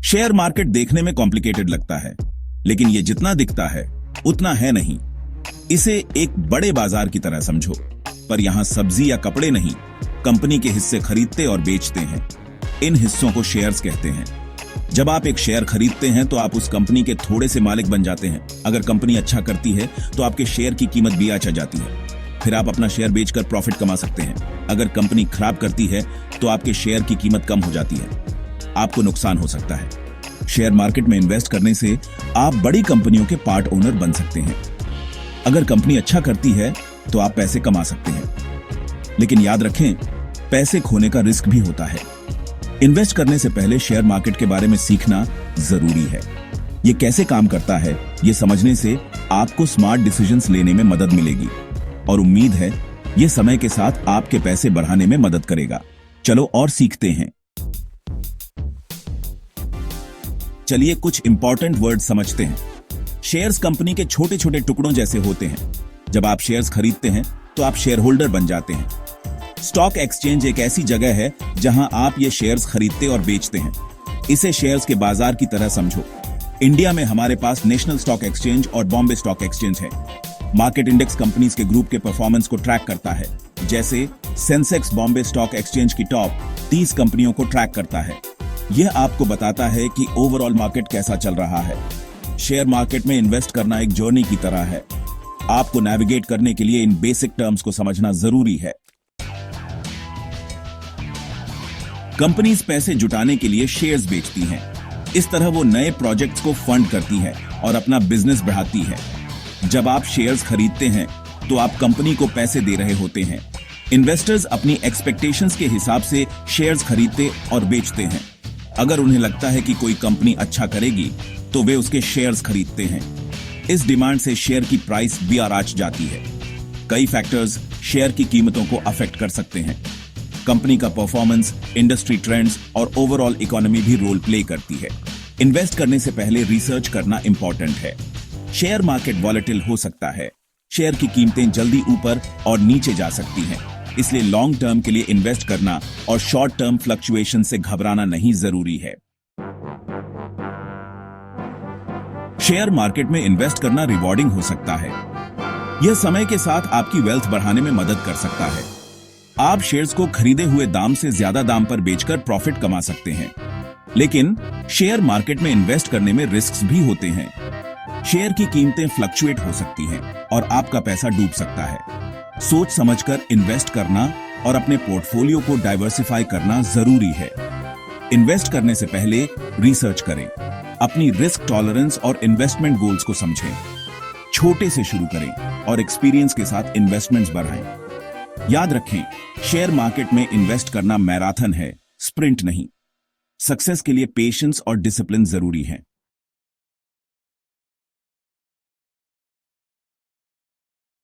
Share market देखने में complicated लगता है, लेकिन ये जितना दिखता है उतना है नहीं। इसे एक बड़े बाजार की तरह समझो, पर यहां सब्जी या कपड़े नहीं, कंपनी के हिस्से खरीदते और बेचते हैं। इन हिस्सों को शेयर्स कहते हैं। जब आप एक शेयर खरीदते हैं तो आप उस कंपनी के थोड़े से मालिक बन जाते हैं। अगर कंपनी अच्छा करती है तो आपके शेयर की कीमत भी अच्छा जाती है। फिर आप अपना शेयर बेचकर प्रॉफिट कमा सकते हैं। अगर कंपनी खराब करती है तो आपके शेयर की कीमत कम हो जाती है, आपको नुकसान हो सकता है। शेयर मार्केट में इन्वेस्ट करने से आप बड़ी कंपनियों के पार्ट ओनर बन सकते हैं। अगर कंपनी अच्छा करती है तो आप पैसे कमा सकते हैं, लेकिन याद रखें, पैसे खोने का रिस्क भी होता है। इन्वेस्ट करने से पहले शेयर मार्केट के बारे में सीखना जरूरी है। ये कैसे काम करता है, ये समझने से आपको स्मार्ट डिसीजंस लेने में मदद मिलेगी और उम्मीद है ये समय के साथ आपके पैसे बढ़ाने में मदद करेगा। चलो और सीखते हैं। चलिए कुछ इंपॉर्टेंट वर्ड समझते हैं। शेयर्स कंपनी के छोटे छोटे टुकड़ों जैसे होते हैं। जब आप शेयर्स खरीदते हैं तो आप शेयर होल्डर बन जाते हैं। स्टॉक एक्सचेंज एक ऐसी जगह है जहां आप ये शेयर्स खरीदते और बेचते हैं। इसे शेयर्स के बाजार की तरह समझो। इंडिया में हमारे पास नेशनल स्टॉक एक्सचेंज और बॉम्बे स्टॉक एक्सचेंज है। मार्केट इंडेक्स कंपनीज के ग्रुप के परफॉर्मेंस को ट्रैक करता है। जैसे सेंसेक्स बॉम्बे स्टॉक एक्सचेंज की टॉप 30 कंपनियों को ट्रैक करता है। यह आपको बताता है कि ओवरऑल मार्केट कैसा चल रहा है। शेयर मार्केट में इन्वेस्ट करना एक जर्नी की तरह है। आपको नेविगेट करने के लिए इन बेसिक टर्म्स को समझना जरूरी है। कंपनीज पैसे जुटाने के लिए शेयर्स बेचती हैं। इस तरह वो नए प्रोजेक्ट्स को फंड करती है और अपना बिजनेस बढ़ाती है। जब आप शेयर्स खरीदते हैं तो आप कंपनी को पैसे दे रहे होते हैं। इन्वेस्टर्स अपनी एक्सपेक्टेशंस के हिसाब से शेयर्स खरीदते और बेचते हैं। अगर उन्हें लगता है कि कोई कंपनी अच्छा करेगी तो वे उसके शेयर्स खरीदते हैं। इस डिमांड से शेयर की प्राइस भी आराच जाती है। कई फैक्टर्स शेयर की कीमतों को अफेक्ट कर सकते हैं। कंपनी का परफॉर्मेंस, इंडस्ट्री ट्रेंड्स और ओवरऑल इकोनॉमी भी रोल प्ले करती है। इन्वेस्ट करने से पहले रिसर्च करना इंपॉर्टेंट है। शेयर मार्केट वॉलेटिल हो सकता है। शेयर की कीमतें जल्दी ऊपर और नीचे जा सकती हैं। इसलिए लॉन्ग टर्म के लिए इन्वेस्ट करना और शॉर्ट टर्म फ्लक्चुएशन से घबराना नहीं जरूरी है। शेयर मार्केट में इन्वेस्ट करना रिवॉर्डिंग हो सकता है। यह समय के साथ आपकी वेल्थ बढ़ाने में मदद कर सकता है। आप शेयर्स को खरीदे हुए दाम से ज्यादा दाम पर बेचकर प्रॉफिट कमा सकते हैं, लेकिन शेयर मार्केट में इन्वेस्ट करने में रिस्क्स भी होते हैं। शेयर की कीमतें फ्लक्चुएट हो सकती हैं और आपका पैसा डूब सकता है। सोच समझकर इन्वेस्ट करना और अपने पोर्टफोलियो को डाइवर्सिफाई करना जरूरी है। इन्वेस्ट करने से पहले रिसर्च करें। अपनी रिस्क टॉलरेंस और इन्वेस्टमेंट गोल्स को समझें। छोटे से शुरू करें और एक्सपीरियंस के साथ इन्वेस्टमेंट्स बढ़ाएं। याद रखें, शेयर मार्केट में इन्वेस्ट करना मैराथन है, स्प्रिंट नहीं। सक्सेस के लिए पेशेंस और डिसिप्लिन जरूरी है।